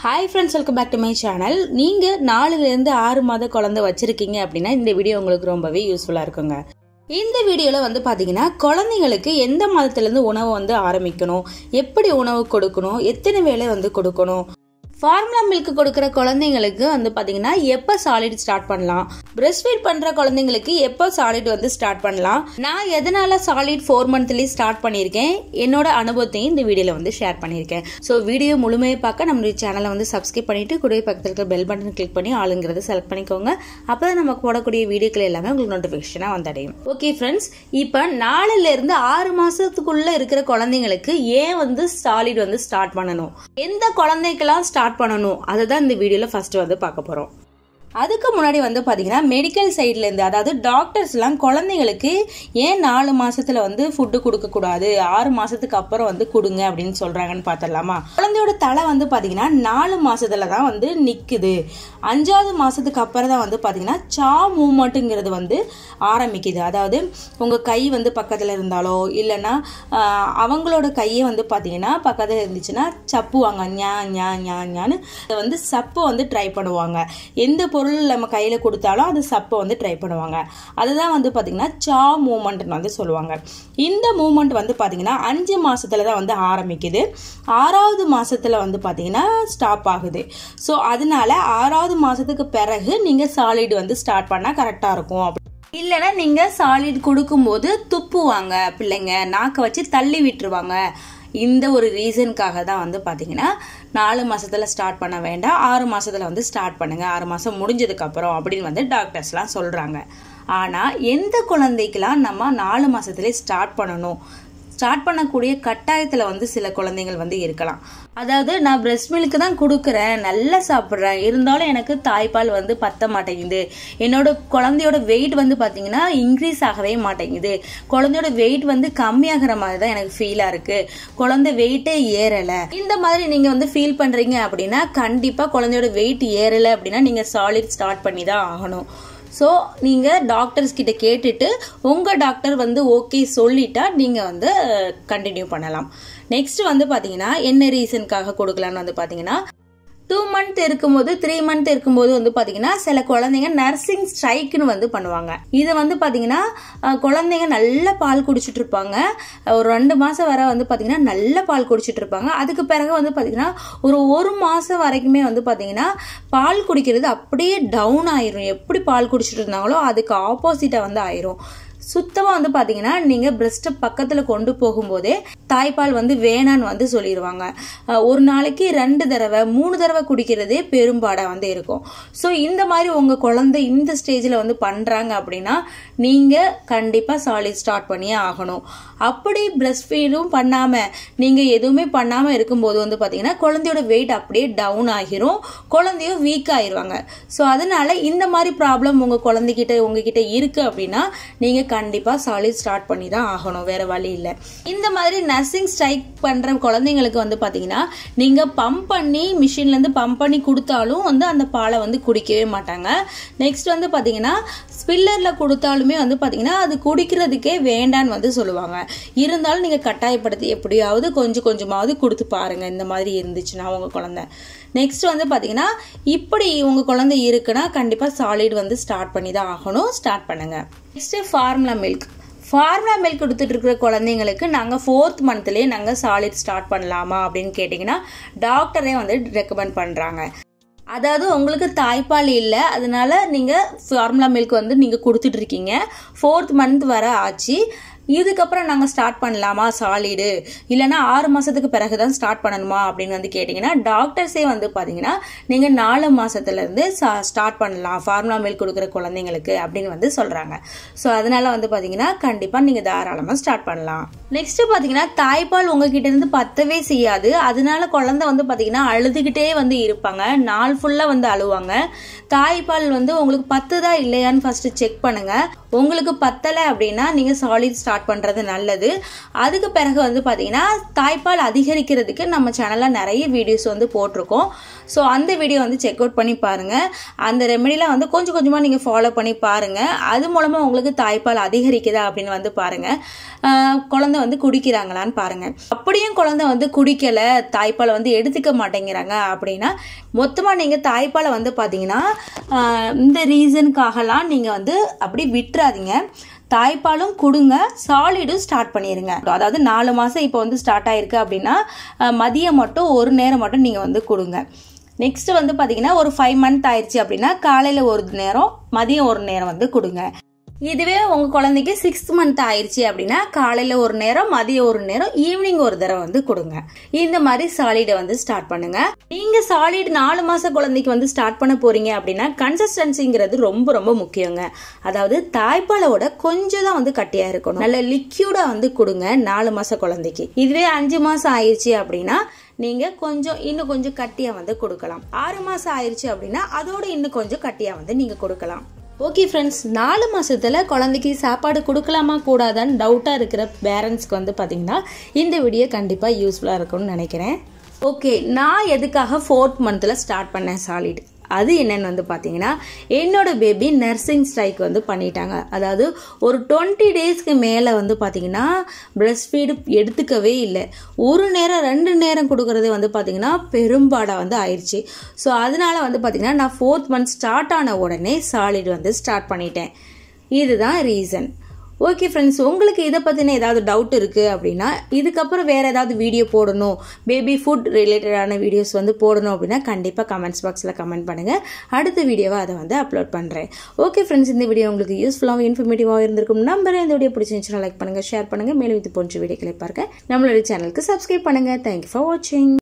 Hi friends, welcome back to my channel. நீங்க 4 ல இருந்து 6 மாத குழந்தை வச்சிருக்கீங்க அப்படினா இந்த வீடியோ உங்களுக்கு ரொம்பவே யூஸ்ஃபுல்லா இருக்குங்க. இந்த வீடியோல வந்து பாத்தீங்கன்னா குழந்தைகளுக்கு எந்த மாதத்துல இருந்து உணவு வந்து ஆரம்பிக்கணும், எப்படி உணவு கொடுக்கணும், எத்தனை வேளை வந்து கொடுக்கணும், ஃபார்முலா மில்க் கொடுக்கிற குழந்தைங்களுக்கு வந்து பாத்தீங்கன்னா எப்ப சாலிட் ஸ்டார்ட் பண்ணலாம், பிரஸ்ட் ஃபீட் பண்ற குழந்தைங்களுக்கு எப்ப சாலிட் வந்து ஸ்டார்ட் பண்ணலாம், நான் எதனால சாலிட் 4 மந்த்லயே ஸ்டார்ட் பண்ணிருக்கேன், என்னோட அனுபவத்தையும் இந்த வீடியோல வந்து ஷேர் பண்ணிருக்கேன். சோ வீடியோ முழுமையை பார்க்க நம்மளுடைய சேனலை வந்து சப்ஸ்கிரைப் பண்ணிட்டு கூடவே பக்கத்துல இருக்க பெல் பட்டன் கிளிக் பண்ணி ஆளுங்கிறத செலக்ட் பண்ணிக்கோங்க. அப்பதான் நமக்கு போடக்கூடிய வீடியோக்கள் எல்லாமே உங்களுக்கு நோட்டிபிகேஷனா வந்தடையும். ஓகே ஃப்ரெண்ட்ஸ், இப்ப 4 ல இருந்து 6 மாசத்துக்குள்ள இருக்கிற குழந்தைங்களுக்கு ஏன் வந்து சாலிட் வந்து ஸ்டார்ட் பண்ணணும், எந்த குழந்தைக்கெல்லாம் ஸ்டார்ட் பண்ணணும், அதுதான் இந்த வீடியோல ஃபர்ஸ்ட் வந்து பார்க்க போறோம். அதுக்கு முன்னாடி வந்து பாத்தீங்கன்னா மெடிக்கல் சைட்ல இருந்து, அதாவது டாக்டர்ஸ் எல்லாம் குழந்தைங்களுக்கு ஏன் 4 மாசத்துல வந்து ஃபுட்டு கொடுக்க கூடாது, 6 மாசத்துக்கு அப்புறம் வந்து கொடுங்க அப்படின்னு சொல்றாங்கன்னு பாத்திரலாமா. குழந்தையோட தலை வந்து பாத்தீங்கன்னா 4 மாசத்துல தான் வந்து நிக்குது. 5வது மாசத்துக்கு அப்புறம் தான் வந்து பாத்தீங்கன்னா சா மூவ்மெண்ட்ங்கிறது வந்து ஆரம்பிக்குது. அதாவது உங்க கை வந்து பக்கத்துல இருந்தாலோ இல்லைன்னா அவங்களோட கையை வந்து பாத்தீங்கன்னா பக்கத்துல இருந்துச்சுன்னா சப்புவாங்க, ஞா ஞா ஞா ஞான்னு வந்து சப்பு வந்து ட்ரை பண்ணுவாங்க. எந்த பொருள் நம்ம கையில கொடுத்தாலும் அது சப்ப வந்து ட்ரை பண்ணுவாங்க. அதுதான் வந்து பாத்தீங்கன்னா சா மூவ்மெண்ட் வந்து சொல்லுவாங்க. இந்த மூவ்மெண்ட் வந்து பாத்தீங்கன்னா 5 மாசத்துல தான் வந்து ஆரம்பிக்குது. 6வது மாசத்துல வந்து பாத்தீங்கன்னா ஸ்டாப் ஆகுது. சோ அதனால 6வது மாசத்துக்கு பிறகு நீங்க சாலிட் வந்து ஸ்டார்ட் பண்ணா கரெக்டா இருக்கும். இல்லைன்னா நீங்க சாலிட் கொடுக்கும்போது துப்புவாங்க பிள்ளைங்க, நாக்க வச்சு தள்ளி விட்டுருவாங்க. இந்த ஒரு ரீசனுக்காக தான் வந்து பாத்தீங்கன்னா 4 மாசத்துல ஸ்டார்ட் பண்ண வேண்டாம், 6 மாசத்துல வந்து ஸ்டார்ட் பண்ணுங்க, 6 மாசம் முடிஞ்சதுக்கு அப்புறம் அப்படின்னு வந்து டாக்டர்ஸ் எல்லாம் சொல்றாங்க. ஆனா எந்த குழந்தைக்கெல்லாம் நம்ம 4 மாசத்துலயே ஸ்டார்ட் பண்ணணும், ஸ்டார்ட் பண்ணக்கூடிய கட்டாயத்துல வந்து சில குழந்தைகள் வந்து இருக்கலாம். அதாவது நான் பிரஸ்ட் மில்க் தான் கொடுக்கறேன், நல்லா சாப்பிட்றேன், இருந்தாலும் எனக்கு தாய்ப்பால் வந்து பத்த மாட்டேங்குது, என்னோட குழந்தையோட வெயிட் வந்து பாத்தீங்கன்னா இன்க்ரீஸ் ஆகவே மாட்டேங்குது, குழந்தையோட வெயிட் வந்து கம்மியாகிற மாதிரி தான் எனக்கு ஃபீலா இருக்கு, குழந்தை வெயிட்டே ஏறல, இந்த மாதிரி நீங்க வந்து ஃபீல் பண்றீங்க அப்படின்னா கண்டிப்பா குழந்தையோட வெயிட் ஏறல அப்படின்னா நீங்க சாலிட் ஸ்டார்ட் பண்ணி தான் ஆகணும். ஸோ நீங்கள் டாக்டர்ஸ் கிட்ட கேட்டுட்டு உங்கள் டாக்டர் வந்து ஓகே சொல்லிட்டா நீங்கள் வந்து கண்டினியூ பண்ணலாம். நெக்ஸ்ட் வந்து பார்த்தீங்கன்னா என்ன ரீசனுக்காக கொடுக்கலான்னு வந்து பார்த்தீங்கன்னா 2 மந்த் இருக்கும்போது 3 மந்த் இருக்கும்போது வந்து பாத்தீங்கன்னா சில குழந்தைங்க நர்சிங் ஸ்ட்ரைக்னு வந்து பண்ணுவாங்க. இது வந்து பாத்தீங்கன்னா குழந்தைங்க நல்ல பால் குடிச்சிட்டு இருப்பாங்க, ஒரு 2 மாசம் வரை வந்து பாத்தீங்கன்னா நல்ல பால் குடிச்சிட்டு இருப்பாங்க. அதுக்கு பிறகு வந்து பாத்தீங்கன்னா ஒரு 1 மாசம் வரைக்குமே வந்து பாத்தீங்கன்னா பால் குடிக்கிறது அப்படியே டவுன் ஆயிரும். எப்படி பால் குடிச்சிட்டு இருந்தாங்களோ அதுக்கு ஆப்போசிட்டா வந்து ஆயிரும். சுத்தமா வந்து பாத்தீங்கன்னா நீங்க பிரஸ்ட் பக்கத்துல கொண்டு போகும்போதே தாய்ப்பால் வந்து வேணான்னு வந்து சொல்லிடுவாங்க. ஒரு நாளைக்கு 2 தடவை 3 தடவை குடிக்கிறதே பெரும்பாடா வந்து இருக்கும். ஸோ இந்த மாதிரி உங்க குழந்தை இந்த ஸ்டேஜ்ல வந்து பண்றாங்க அப்படின்னா நீங்க கண்டிப்பா சாலிட் ஸ்டார்ட் பண்ணியே ஆகணும். அப்படி பிரஸ்ட் ஃபீடும் பண்ணாம நீங்க எதுவுமே பண்ணாம இருக்கும்போது வந்து பாத்தீங்கன்னா குழந்தையோட வெயிட் அப்படியே டவுன் ஆகிரும், குழந்தையும் வீக் ஆயிருவாங்க. ஸோ அதனால இந்த மாதிரி ப்ராப்ளம் உங்க குழந்தைகிட்ட உங்ககிட்ட இருக்கு அப்படின்னா நீங்க கண்டிப்பா சாலிட் ஸ்டார்ட் பண்ணி தான் ஆகணும், வேற வழி இல்ல. இந்த மாதிரி நர்சிங் ஸ்ட்ரைக் பண்ற குழந்தைங்களுக்கு வந்து பாத்தீங்கன்னா நீங்க பம்ப் பண்ணி மிஷின்ல இருந்து பம்ப் பண்ணி கொடுத்தாலும் வந்து அந்த பாலை வந்து குடிக்கவே மாட்டாங்க. நெக்ஸ்ட் வந்து பாத்தீங்கன்னா ஸ்பில்லர்ல கொடுத்தாலுமே வந்து பாத்தீங்கன்னா அது குடிக்கிறதுக்கே வேண்டான்னு வந்து சொல்லுவாங்க. இருந்தாலும் நீங்க கட்டாயப்படுத்தி எப்படியாவது கொஞ்சம் கொஞ்சமாவது கொடுத்து பாருங்க இந்த மாதிரி இருந்துச்சுன்னா உங்க குழந்தை. நெக்ஸ்ட் வந்து பாத்தீங்கன்னா இப்படி உங்க குழந்தை இருக்குன்னா கண்டிப்பா சாலிட் வந்து ஸ்டார்ட் பண்ணி தான் ஆகணும், ஸ்டார்ட் பண்ணுங்க. Next formula milk. Formula milk கொடுத்துட்டு இருக்கிற குழந்தைங்களுக்கு நாங்கள் 4th மந்த்லேயே நாங்கள் சாலிட் ஸ்டார்ட் பண்ணலாமா அப்படின்னு கேட்டிங்கன்னா டாக்டரே வந்து ரெக்கமெண்ட் பண்ணுறாங்க. அதாவது உங்களுக்கு தாய்ப்பால் இல்லை, அதனால நீங்கள் ஃபார்முலா மில்க் வந்து நீங்கள் கொடுத்துட்டு இருக்கீங்க, 4th மந்த் வர ஆச்சு, இதுக்கப்புறம் நாங்கள் ஸ்டார்ட் பண்ணலாமா சாலிடு, இல்லைன்னா 6 மாசத்துக்கு பிறகுதான் ஸ்டார்ட் பண்ணணுமா அப்படின்னு வந்து கேட்டிங்கன்னா டாக்டர்ஸே வந்து பார்த்தீங்கன்னா நீங்கள் 4 மாசத்துல இருந்து ஸ்டார்ட் பண்ணலாம் ஃபார்முலா மில்க் கொடுக்குற குழந்தைங்களுக்கு அப்படின்னு வந்து சொல்றாங்க. ஸோ அதனால வந்து பார்த்தீங்கன்னா கண்டிப்பாக நீங்கள் தாராளமாக ஸ்டார்ட் பண்ணலாம். நெக்ஸ்ட் பார்த்தீங்கன்னா தாய்ப்பால் உங்ககிட்ட இருந்து பத்தவே செய்யாது, அதனால குழந்தை வந்து பார்த்தீங்கன்னா அழுதுகிட்டே வந்து இருப்பாங்க, நாள் ஃபுல்லா வந்து அழுவாங்க. தாய்ப்பால் வந்து உங்களுக்கு பத்துதா இல்லையான்னு ஃபர்ஸ்ட் செக் பண்ணுங்க. உங்களுக்கு பத்தலை அப்படின்னா நீங்க சாலிட் ஸ்டார்ட் பண்ணுறது நல்லது. அதுக்கு பிறகு வந்து பார்த்தீங்கன்னா தாய்ப்பால் அதிகரிக்கிறதுக்கு நம்ம சேனலில் நிறைய வீடியோஸ் வந்து போட்டிருக்கோம். ஸோ அந்த வீடியோ வந்து செக் அவுட் பண்ணி பாருங்கள். அந்த ரெமெடிலாம் வந்து கொஞ்சம் கொஞ்சமாக நீங்கள் ஃபாலோ பண்ணி பாருங்கள். அது மூலமாக உங்களுக்கு தாய்ப்பால் அதிகரிக்குதா அப்படின்னு வந்து பாருங்கள். குழந்தை வந்து குடிக்கிறாங்களான்னு பாருங்கள். அப்படியும் குழந்தை வந்து குடிக்கலை, தாய்ப்பாலை வந்து எடுத்துக்க மாட்டேங்கிறாங்க அப்படின்னா மொத்தமாக நீங்கள் தாய்ப்பாலை வந்து பார்த்தீங்கன்னா இந்த ரீசனுக்காகலாம் நீங்கள் வந்து அப்படி விட்டுறாதீங்க. தாய்ப்பாலும் கொடுங்க, சாலிடும் ஸ்டார்ட் பண்ணிடுங்க. அதாவது 4 மாதம் இப்போ வந்து ஸ்டார்ட் ஆயிருக்கு அப்படின்னா மதியம் மட்டும் ஒரு நேரம் மட்டும் நீங்கள் வந்து கொடுங்க. நெக்ஸ்ட் வந்து பார்த்தீங்கன்னா ஒரு 5 மந்த் ஆயிடுச்சு அப்படின்னா காலையில் ஒரு நேரம் மதியம் ஒரு நேரம் வந்து கொடுங்க. இதுவே உங்க குழந்தைக்கு 6 மந்த் ஆயிடுச்சு அப்படின்னா காலையில ஒரு நேரம் மதியம் ஒரு நேரம் ஈவினிங் ஒரு தடவை வந்து கொடுங்க. இந்த மாதிரி சாலிடை வந்து ஸ்டார்ட் பண்ணுங்க. நீங்க சாலிட் 4 மாச குழந்தைக்கு வந்து ஸ்டார்ட் பண்ண போறீங்க அப்படின்னா கன்சிஸ்டன்சிங்கிறது ரொம்ப ரொம்ப முக்கியங்க. அதாவது தாய்ப்பாலோட கொஞ்சம் தான் வந்து கட்டியா இருக்கணும். நல்ல லிக்யூடா வந்து கொடுங்க 4 மாச குழந்தைக்கு. இதுவே 5 மாசம் ஆயிடுச்சு அப்படின்னா நீங்க இன்னும் கொஞ்சம் கட்டியா வந்து கொடுக்கலாம். 6 மாசம் ஆயிடுச்சு அப்படின்னா அதோட இன்னும் கொஞ்சம் கட்டியா வந்து நீங்க கொடுக்கலாம். ஓகே ஃப்ரெண்ட்ஸ், 4 மாசத்துல குழந்தைக்கு சாப்பாடு கொடுக்கலாமா கூடாதான்னு டவுட்டா இருக்கிற பேரண்ட்ஸ்க்கு வந்து பாத்தீங்கன்னா இந்த வீடியோ கண்டிப்பா யூஸ்ஃபுல்லா இருக்கும்னு நினைக்கிறேன். ஓகே, நான் எதுக்காக 4th மந்த்ல ஸ்டார்ட் பண்ணேன் சாலிட், அது என்னன்னு வந்து பார்த்தீங்கன்னா என்னோட பேபி நர்சிங் ஸ்ட்ரைக் வந்து பண்ணிட்டாங்க. அதாவது ஒரு 20 டேஸ்க்கு மேலே வந்து பார்த்தீங்கன்னா பிரஸ்ட் ஃபீடு எடுத்துக்கவே இல்லை. ஒரு நேரம் 2 நேரம் கொடுக்கறதே வந்து பார்த்தீங்கன்னா பெரும்பாடாக வந்து ஆயிடுச்சு. ஸோ அதனால வந்து பார்த்தீங்கன்னா நான் 4th மந்த் ஸ்டார்ட் ஆன உடனே சாலிட் வந்து ஸ்டார்ட் பண்ணிட்டேன். இதுதான் ரீசன். ஓகே ஃப்ரெண்ட்ஸ், உங்களுக்கு இதை பற்றின ஏதாவது டவுட் இருக்குது அப்படின்னா இதுக்கப்புறம் வேறு ஏதாவது வீடியோ போடணும், பேபி ஃபுட் ரிலேட்டடான வீடியோஸ் வந்து போடணும் அப்படின்னா கண்டிப்பாக கமெண்ட்ஸ் பாக்ஸில் கமெண்ட் பண்ணுங்கள். அடுத்த வீடியோவை அதை வந்து அப்லோட் பண்ணுறேன். ஓகே ஃப்ரெண்ட்ஸ், இந்த வீடியோ உங்களுக்கு யூஸ்ஃபுல்லாகவும் இன்ஃபர்மேட்டிவாகவும் இருந்திருக்கும் நம்புறேன். இந்த வீடியோ பிடிச்சிருந்துச்சுன்னா லைக் பண்ணுங்கள், ஷேர் பண்ணுங்கள். மேலும் இது போன்ற வீடியோக்களை பார்க்க நம்மளோட சேனலுக்கு சப்ஸ்கிரைப் பண்ணுங்கள். தேங்க்யூ ஃபார் வாட்சிங்.